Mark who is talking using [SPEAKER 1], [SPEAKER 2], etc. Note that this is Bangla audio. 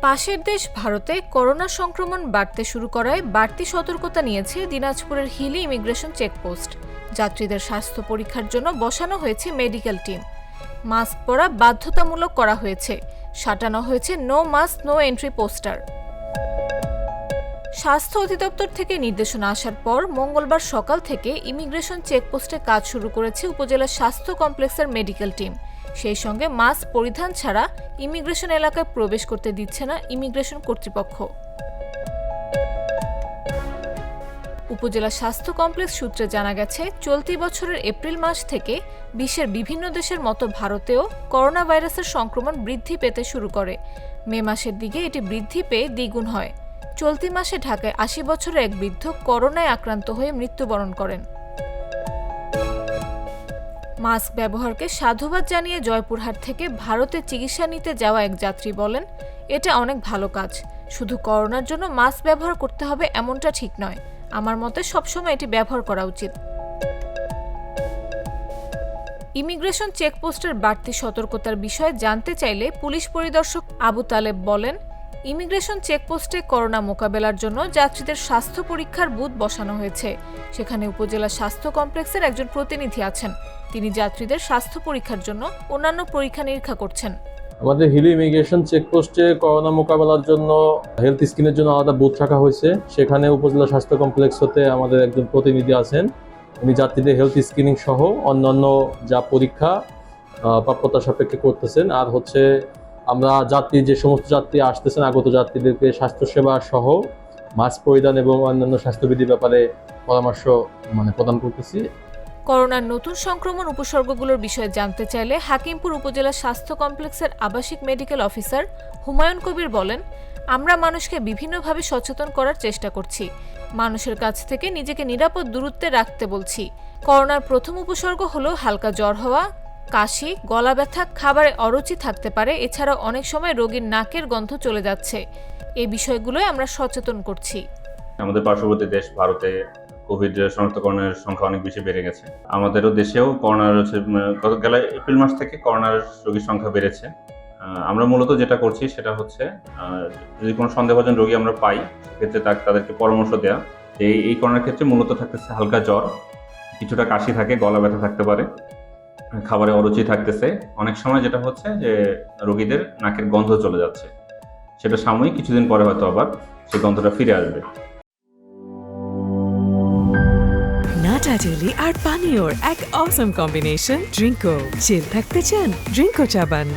[SPEAKER 1] পাশের দেশ ভারতে করোনা সংক্রমণ বাড়তে শুরু করায় বাড়তি সতর্কতা নিয়েছে দিনাজপুরের হিলি ইমিগ্রেশন চেকপোস্ট। যাত্রীদের স্বাস্থ্য পরীক্ষার জন্য বসানো হয়েছে মেডিকেল টিম। মাস্ক পরা বাধ্যতামূলক করা হয়েছে, সাঁটানো হয়েছে no mask no entry poster. স্বাস্থ্য অধিদপ্তর থেকে নির্দেশনা আসার পর মঙ্গলবার সকাল থেকে ইমিগ্রেশন চেকপোস্টে কাজ শুরু করেছে উপজেলা স্বাস্থ্য কমপ্লেক্সের মেডিকেল টিম। সেই সঙ্গে মাস্ক পরিধান ছাড়া ইমিগ্রেশন এলাকায় প্রবেশ করতে দিচ্ছে না ইমিগ্রেশন কর্তৃপক্ষ। উপজেলা স্বাস্থ্য কমপ্লেক্স সূত্রে জানা গেছে, চলতি বছরের এপ্রিল মাস থেকে বিশ্বের বিভিন্ন দেশের মতো ভারতেও করোনা ভাইরাসের সংক্রমণ বৃদ্ধি পেতে শুরু করে। মে মাসের দিকে এটি বৃদ্ধি পেয়ে দ্বিগুণ হয়। চলতি মাসে ঢাকায় ৮০ বছরের এক বৃদ্ধ করোনায় আক্রান্ত হয়ে মৃত্যুবরণ করেন। মাস্ক ব্যবহারকে সাধুবাদ জানিয়ে জয়পুরহাট থেকে ভারতে চিকিৎসা নিতে যাওয়া এক যাত্রী বলেন, এটা অনেক ভালো কাজ। শুধু করোনার জন্য মাস্ক ব্যবহার করতে হবে এমনটা ঠিক নয়। আমার মতে সবসময় এটি ব্যবহার করা উচিত। ইমিগ্রেশন চেকপোস্টের বাড়তি সতর্কতার বিষয়ে জানতে চাইলে পুলিশ পরিদর্শক আবু তালেব বলেন, ইমিগ্রেশন চেকপোস্টে করোনা মোকাবেলার জন্য যাত্রীদের স্বাস্থ্য পরীক্ষার বুথ বসানো হয়েছে। সেখানে উপজেলা স্বাস্থ্য কমপ্লেক্সের একজন প্রতিনিধি আছেন। তিনি যাত্রীদের স্বাস্থ্য পরীক্ষার জন্য অন্যান্য পরীক্ষা নিরীক্ষা করছেন।
[SPEAKER 2] আমাদের হিলি ইমিগ্রেশন চেকপোস্টে করোনা মোকাবেলার জন্য হেলথ স্ক্রিনের জন্য আলাদা বুথ রাখা হয়েছে। সেখানে উপজেলা স্বাস্থ্য কমপ্লেক্স হতে আমাদের একজন প্রতিনিধি আছেন। উনি যাত্রীদের হেলথ স্ক্রিনিং সহ অন্যান্য যা পরীক্ষা প্রাপ্যতা সাপেক্ষে করতেছেন। আর আমরা যে সমস্ত যাত্রী আসতেছেন, আগত যাত্রীদেরকে স্বাস্থ্যসেবা সহ মাস্ক পরিধান এবং অন্যান্য স্বাস্থ্যবিধির ব্যাপারে পরামর্শ প্রদান করতেছি।
[SPEAKER 1] করোনার নতুন সংক্রমণ উপসর্গগুলোর বিষয়ে জানতে চাইলে হাকিমপুর উপজেলা স্বাস্থ্য কমপ্লেক্সের আবাসিক মেডিকেল অফিসার হুমায়ুন কবির বলেন, আমরা মানুষকে বিভিন্নভাবে সচেতন করার চেষ্টা করছি। মানুষের কাছ থেকে নিজেকে নিরাপদ দূরত্বে রাখতে বলছি। করোনার প্রথম উপসর্গ হলো হালকা জ্বর হওয়া, কাশি, গলা ব্যথা, খাবারে অরুচি থাকতে পারে। এছাড়াও অনেক সময় রোগীর নাকের গন্ধ চলে যাচ্ছে। এই বিষয়গুলোই আমরা সচেতন করছি।
[SPEAKER 3] আমাদের পার্শ্ববর্তী দেশ ভারতে কোভিড শনাক্তকরণের সংখ্যা অনেক বেশি বেড়ে গেছে। আমাদেরও দেশেও করোনার গেল এপ্রিল মাস থেকে করোনার রোগীর সংখ্যা বেড়েছে। আমরা মূলত যেটা করছি সেটা হচ্ছে, যদি কোনো সন্দেহভাজন রোগী আমরা পাই, সেক্ষেত্রে তাদেরকে পরামর্শ দেওয়া। এই করোনার ক্ষেত্রে মূলত থাকতেছে হালকা জ্বর, কিছুটা কাশি থাকে, গলা ব্যথা থাকতে পারে, খাবারে অরুচি থাকতেছে। অনেক সময় যেটা হচ্ছে যে রোগীদের নাকের গন্ধ চলে যাচ্ছে। সেটা সাময়িক, কিছুদিন পরে হয়তো আবার সেই গন্ধটা ফিরে আসবে।
[SPEAKER 4] নাটা জেলি আর পানীয়র এক অসম কম্বিনেশন ড্রিঙ্কো। চিল থাকতে চান, ড্রিঙ্কো চাবান।